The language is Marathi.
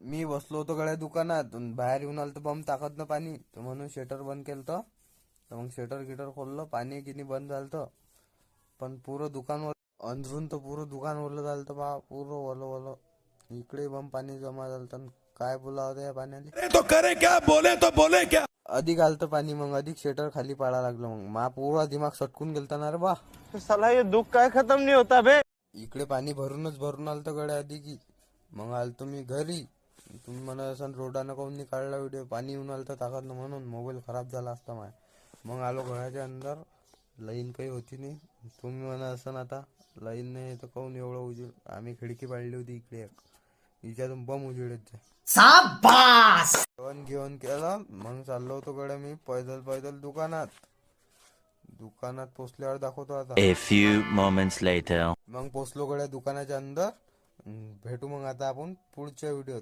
मी बसलो होतो गड्या दुकानात बाहेर येऊन आलं तर बंब टाकत ना पाणी तर म्हणून शटर बंद केलं तर मग शटर गिटर खोललं पाणी किनी बंद झालं पण पुरं दुकान अंदरून तर पुरं दुकान ओलं झालं बा पुरं ओलं ओलं इकडे बंब पाणी जमा झालं काय बोलावं या पाण्याला तो करे क्या बोले क्या अधिक आलतं पाणी मग अधिक शटर खाली पाडा लागलं मग मा पुरा दिमाग सटकून गेलता ना रे बा साला ये दुख काय खत्म नहीं होता बे। इकडे पाणी भरून आलतं गड्या अधिकी मग आलतो मी घरी तुम्ही म्हणत असाल रोडानं काऊन नाही काढला व्हिडिओ पाणी येऊन आलं तर ताकद म्हणून मोबाईल खराब झाला असता माय मग आलो घराच्या अंदर लाईन काही होती नाही तुम्ही म्हणत असाल आता लाईन नाही तर काऊन एवढं उजेड आम्ही खिडकी पाडली होती इकडे एक हिच्यातून बम उजेडत जाय शाबास जेवण घेऊन केलं मग चाललो होतो गड्या मी पैदल दुकानात पोचल्यावर दाखवतो आता A few moments later. मग पोचलो गड्या दुकानाच्या अंदर भेटू मग आता आपण पुढच्या व्हिडिओत